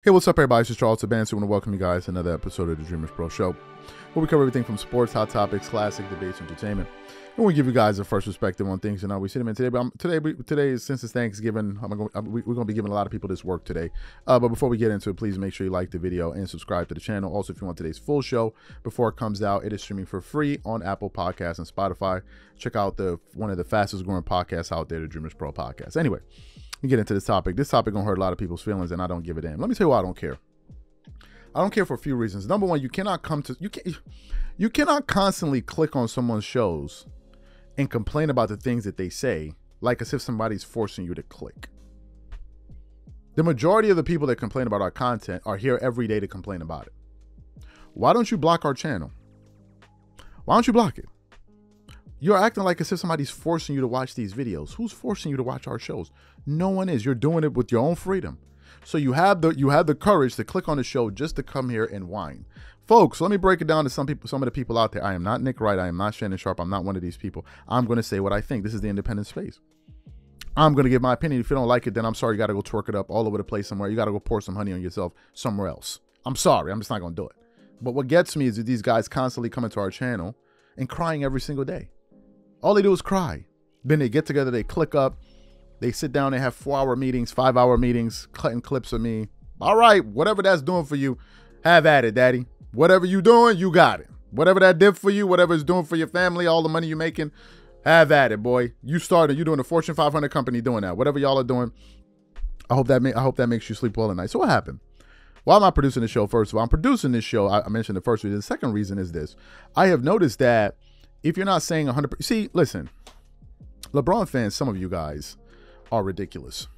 Hey, what's up, everybody? It's just Charles Tabansi. I want to welcome you guys to another episode of the Dreamers Pro Show, where we cover everything from sports, hot topics, classic debates, entertainment, and we give you guys a first perspective on things. You know, we see them in today, but today, since it's Thanksgiving, we're going to be giving a lot of people this work today. But before we get into it, please make sure you like the video and subscribe to the channel. Also, if you want today's full show before it comes out, it is streaming for free on Apple Podcasts and Spotify. Check out one of the fastest growing podcasts out there, the Dreamers Pro Podcast. Anyway, we get into this topic. This topic gonna hurt a lot of people's feelings, and I don't give a damn. Let me tell you why I don't care. I don't care for a few reasons. Number one, you cannot constantly click on someone's shows and complain about the things that they say, like as if somebody's forcing you to click. The majority of the people that complain about our content are here every day to complain about it. Why don't you block our channel? Why don't you block it? You're acting like as if somebody's forcing you to watch these videos. Who's forcing you to watch our shows? No one is. You're doing it with your own freedom. So you have the courage to click on the show just to come here and whine. Folks, let me break it down to some of the people out there. I am not Nick Wright. I am not Shannon Sharp. I'm not one of these people. I'm going to say what I think. This is the independent space. I'm going to give my opinion. If you don't like it, then I'm sorry. You got to go twerk it up all over the place somewhere. You got to go pour some honey on yourself somewhere else. I'm sorry. I'm just not going to do it. But what gets me is that these guys constantly come into our channel and crying every single day. All they do is cry. Then they get together, they click up, they sit down, they have 4-hour meetings, 5-hour meetings, cutting clips of me. All right, whatever that's doing for you, have at it, daddy. Whatever you doing, you got it. Whatever that did for you, whatever it's doing for your family, all the money you're making, have at it, boy. You started, you're doing a Fortune 500 company doing that. Whatever y'all are doing, I hope that makes you sleep well at night. So what happened? Why am I producing the show? First of all, I'm producing this show. I mentioned the first reason. The second reason is this. I have noticed that if you're not saying 100%, see, listen, LeBron fans, some of you guys are ridiculous.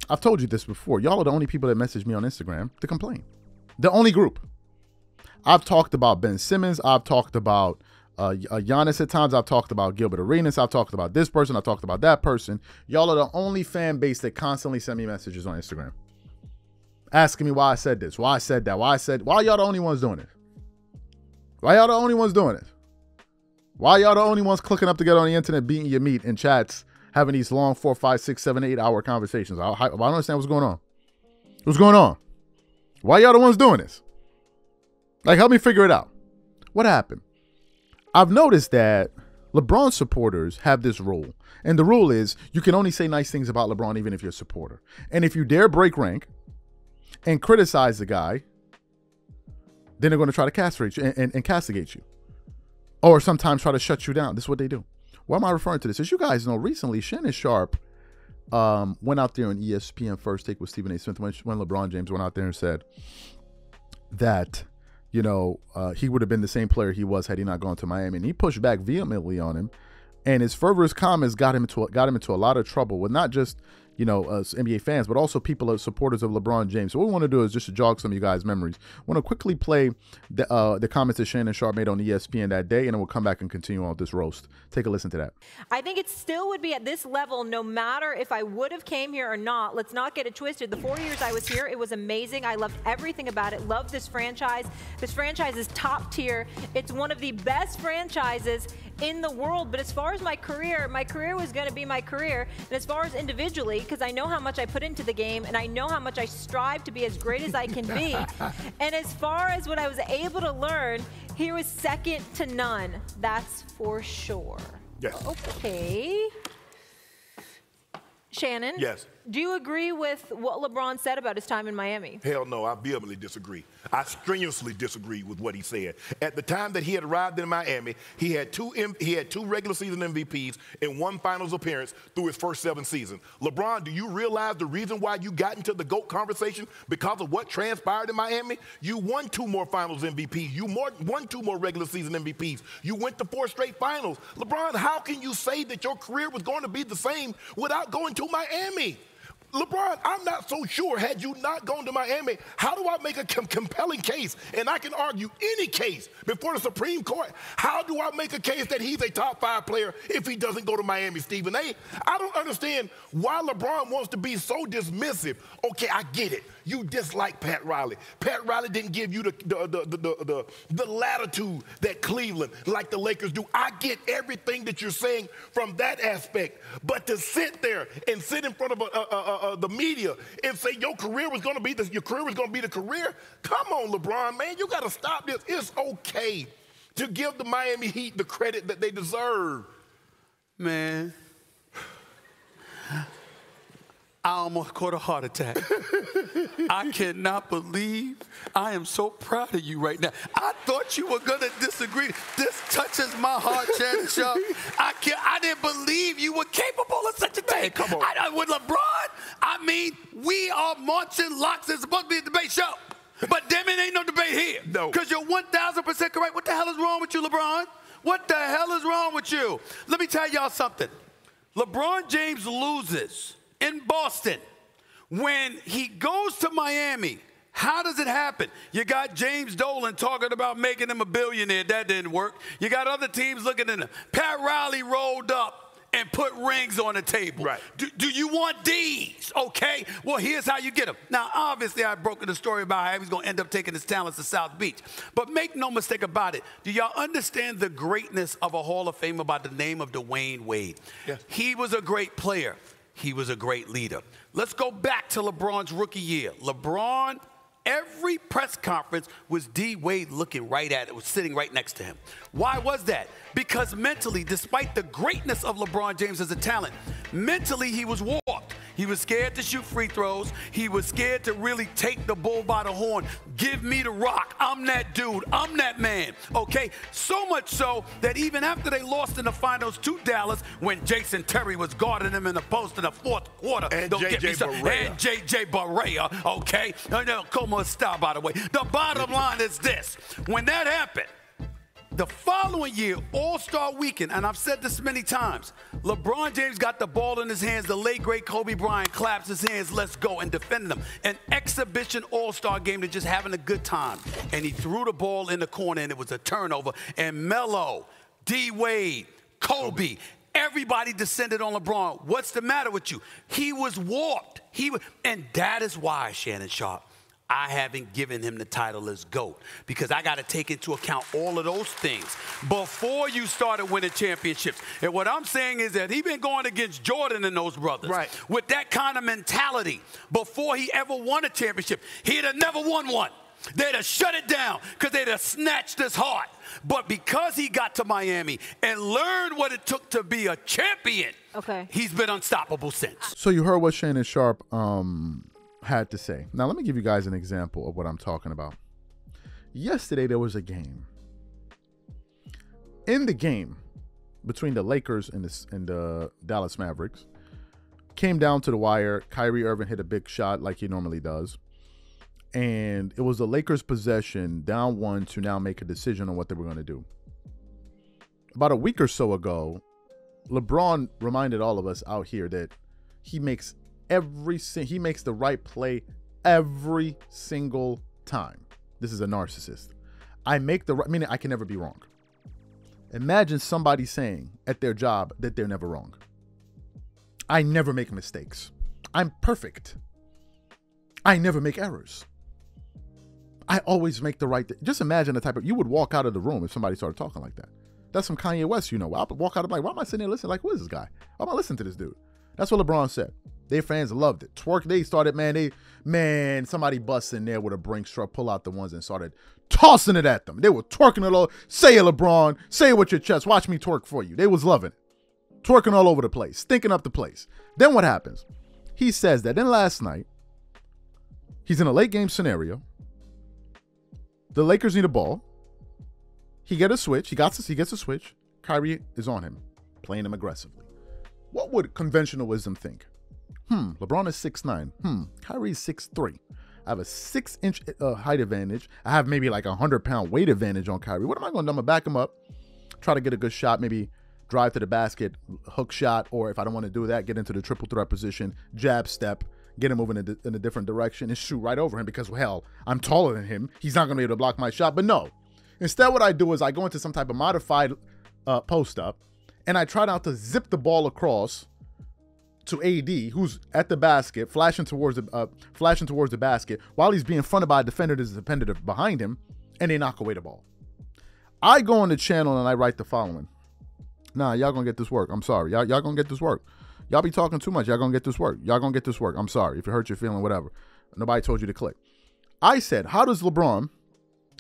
I've told you this before. Y'all are the only people that message me on Instagram to complain. The only group. I've talked about Ben Simmons. I've talked about Giannis at times. I've talked about Gilbert Arenas. I've talked about this person. I've talked about that person. Y'all are the only fan base that constantly send me messages on Instagram, asking me why I said this, why I said that, why y'all the only ones doing it? Why y'all the only ones doing it? Why y'all the only ones clicking up together on the internet, beating your meat in chats, having these long 4, 5, 6, 7, 8-hour conversations? I don't understand what's going on. What's going on? Why y'all the ones doing this? Like, help me figure it out. What happened? I've noticed that LeBron supporters have this rule. And the rule is you can only say nice things about LeBron even if you're a supporter. And if you dare break rank and criticize the guy, then they're going to try to castrate you and castigate you. Or sometimes try to shut you down. This is what they do. Why am I referring to this? As you guys know, recently, Shannon Sharp went out there on ESPN First Take with Stephen A. Smith when LeBron James went out there and said that, you know, he would have been the same player he was had he not gone to Miami. And he pushed back vehemently on him. And his fervorous comments got him into a lot of trouble with not just, you know, NBA fans, but also people supporters of LeBron James. So what we want to do is just to jog some of you guys' memories. I want to quickly play the comments that Shannon Sharp made on ESPN that day, and then we'll come back and continue on with this roast. Take a listen to that. I think it still would be at this level no matter if I would have came here or not. Let's not get it twisted. The 4 years I was here, it was amazing. I loved everything about it. Loved this franchise. This franchise is top tier. It's one of the best franchises in the world. But as far as my career was going to be my career. And as far as individually, because I know how much I put into the game and I know how much I strive to be as great as I can be. And as far as what I was able to learn, he was second to none. That's for sure. Yes. Okay. Shannon? Yes. Do you agree with what LeBron said about his time in Miami? Hell no, I vehemently disagree. I strenuously disagree with what he said. At the time that he had arrived in Miami, he had two regular season MVPs and 1 finals appearance through his first 7 seasons. LeBron, do you realize the reason why you got into the GOAT conversation? Because of what transpired in Miami? You won 2 more finals MVPs. You won 2 more regular season MVPs. You went to 4 straight finals. LeBron, how can you say that your career was going to be the same without going to Miami? LeBron, I'm not so sure. Had you not gone to Miami, how do I make a compelling case? And I can argue any case before the Supreme Court. How do I make a case that he's a top 5 player if he doesn't go to Miami, Stephen A? I don't understand why LeBron wants to be so dismissive. Okay, I get it. you dislike Pat Riley. Pat Riley didn't give you the latitude that Cleveland, like the Lakers, do. I get everything that you're saying from that aspect, but to sit there and sit in front of the media and say your career was going to be the career, come on, LeBron, man, you got to stop this. It's okay to give the Miami Heat the credit that they deserve. Man, I almost caught a heart attack. I cannot believe I am so proud of you right now. I thought you were going to disagree. This touches my heart, Shannon Sharpe. I didn't believe you were capable of such a thing. Hey, come on. With LeBron, I mean, we are marching locks. It's supposed to be a debate show. But damn it, ain't no debate here. No. Because you're 1,000% correct. What the hell is wrong with you, LeBron? What the hell is wrong with you? Let me tell y'all something. LeBron James loses in Boston. When he goes to Miami, how does it happen? You got James Dolan talking about making him a billionaire. That didn't work. You got other teams looking at him. Pat Riley rolled up and put rings on the table. Right. Do you want D's? Okay. Well, here's how you get them. Now, obviously, I've broken the story about how he's going to end up taking his talents to South Beach. But make no mistake about it. Do y'all understand the greatness of a Hall of Famer by the name of Dwayne Wade? Yeah. He was a great player. He was a great leader. Let's go back to LeBron's rookie year. LeBron, every press conference was D. Wade looking right at it, was sitting right next to him. Why was that? Because mentally, despite the greatness of LeBron James as a talent, mentally he was warped. He was scared to shoot free throws. He was scared to really take the bull by the horn. Give me the rock. I'm that dude. I'm that man. Okay? So much so that even after they lost in the finals to Dallas, when Jason Terry was guarding him in the post in the fourth quarter. And J.J. Barea. And J.J. Barea, okay? Como style, by the way. The bottom line is this. When that happened, the following year, All-Star Weekend, and I've said this many times, LeBron James got the ball in his hands. The late, great Kobe Bryant claps his hands, let's go, and defended them. An exhibition All-Star game to just having a good time. And he threw the ball in the corner, and it was a turnover. And Melo, D. Wade, Kobe, everybody descended on LeBron. What's the matter with you? He was warped. And that is why, Shannon Sharpe, I haven't given him the title as GOAT, because I got to take into account all of those things before you started winning championships. And what I'm saying is that he's been going against Jordan and those brothers with that kind of mentality before he ever won a championship. He'd have never won one. They'd have shut it down because they'd have snatched his heart. But because he got to Miami and learned what it took to be a champion, he's been unstoppable since. So you heard what Shannon Sharpe had to say. Now, let me give you guys an example of what I'm talking about. Yesterday, there was a game. In the game between the Lakers and the Dallas Mavericks, came down to the wire. Kyrie Irving hit a big shot like he normally does. And it was the Lakers' possession, down one, to now make a decision on what they were going to do. About a week or so ago, LeBron reminded all of us out here that he makes the right play every single time. This is a narcissist. I make the right, meaning I can never be wrong. Imagine somebody saying at their job that they're never wrong. I never make mistakes. I'm perfect. I never make errors. I always make the right thing. Just imagine the type of, you would walk out of the room if somebody started talking like that. That's some Kanye West, you know. I'll walk out, I'm like, why am I sitting there listening? Like, who is this guy? Why am I listening to this dude? That's what LeBron said. Their fans loved it. Twerk, they started, somebody busts in there with a Brinks truck, pull out the ones and started tossing it at them. They were twerking it all. Say it, LeBron. Say it with your chest. Watch me twerk for you. They was loving it. Twerking all over the place. Stinking up the place. Then what happens? He says that. Then last night, he's in a late game scenario. The Lakers need a ball. He gets a switch. He gets a switch. Kyrie is on him, playing him aggressively. What would conventional wisdom think? LeBron is 6'9". Kyrie is 6'3". I have a 6-inch height advantage. I have maybe like a 100-pound weight advantage on Kyrie. What am I going to do? I'm going to back him up, try to get a good shot, maybe drive to the basket, hook shot, or if I don't want to do that, get into the triple threat position, jab step, get him moving in a different direction and shoot right over him because, hell, I'm taller than him. He's not going to be able to block my shot. But no. Instead, what I do is I go into some type of modified post-up, and I try not to zip the ball across to AD, who's at the basket, flashing towards the basket, while he's being fronted by a defender that's defended behind him, and they knock away the ball. I go on the channel and I write the following. Nah, y'all gonna get this work. I'm sorry. Y'all gonna get this work. Y'all be talking too much. Y'all gonna get this work. Y'all gonna get this work. I'm sorry. If it hurts your feeling, whatever. Nobody told you to click. I said, how does LeBron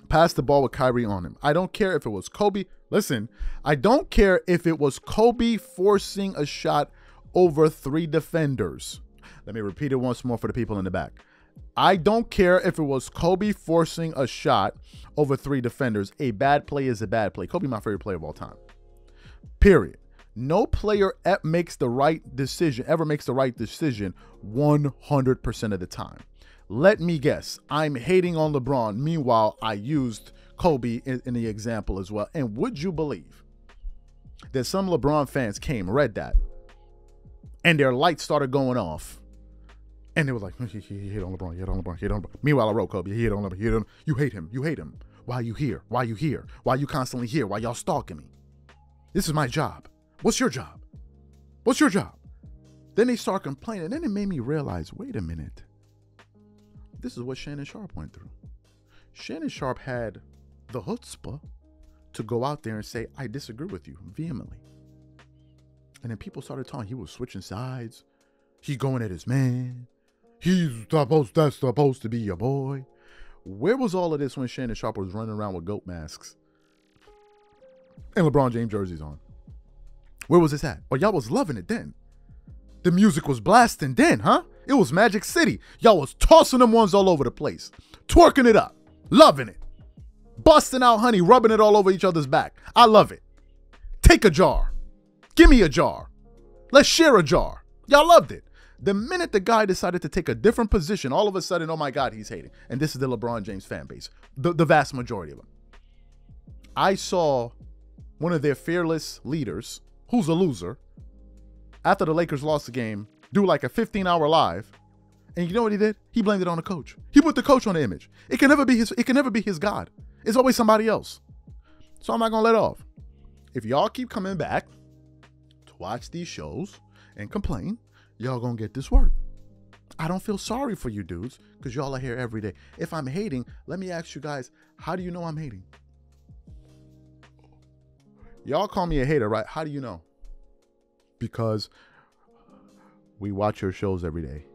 pass the ball with Kyrie on him? I don't care if it was Kobe. Listen, I don't care if it was Kobe forcing a shot over 3 defenders. Let me repeat it once more for the people in the back. I don't care if it was Kobe forcing a shot over 3 defenders. A bad play is a bad play. Kobe, my favorite player of all time. Period. No player ever makes the right decision 100% of the time. Let me guess. I'm hating on LeBron. Meanwhile, I used Kobe in the example as well. And would you believe that some LeBron fans read that, and their lights started going off, and they were like, he hit on LeBron, he hit on LeBron, he hit on LeBron. Meanwhile, I wrote Kobe, he hit on LeBron, he hit on, you hate him. Why are you here? Why are you here? Why are you constantly here? Why y'all stalking me? This is my job. What's your job? What's your job? Then they start complaining. Then it made me realize, wait a minute. This is what Shannon Sharpe went through. Shannon Sharpe had the chutzpah to go out there and say, I disagree with you vehemently. And then people started talking. He was switching sides. He going at his man. That's supposed to be your boy. Where was all of this when Shannon Sharpe was running around with goat masks and LeBron James jerseys on? Where was this at? Oh, y'all was loving it then. The music was blasting then, huh? It was Magic City. Y'all was tossing them ones all over the place. Twerking it up. Loving it. Busting out honey, rubbing it all over each other's back. I love it. Take a jar. Give me a jar. Let's share a jar. Y'all loved it. The minute the guy decided to take a different position, all of a sudden, oh my God, he's hating. And this is the LeBron James fan base. The vast majority of them. I saw one of their fearless leaders, who's a loser, after the Lakers lost the game, do like a 15-hour live. And you know what he did? He blamed it on the coach. He put the coach on the image. It can never be his God. It's always somebody else. So I'm not gonna let off. If y'all keep coming back to watch these shows and complain, y'all gonna get this work. I don't feel sorry for you dudes because y'all are here every day. If I'm hating, let me ask you guys, how do you know I'm hating? Y'all call me a hater, right? How do you know? Because we watch your shows every day.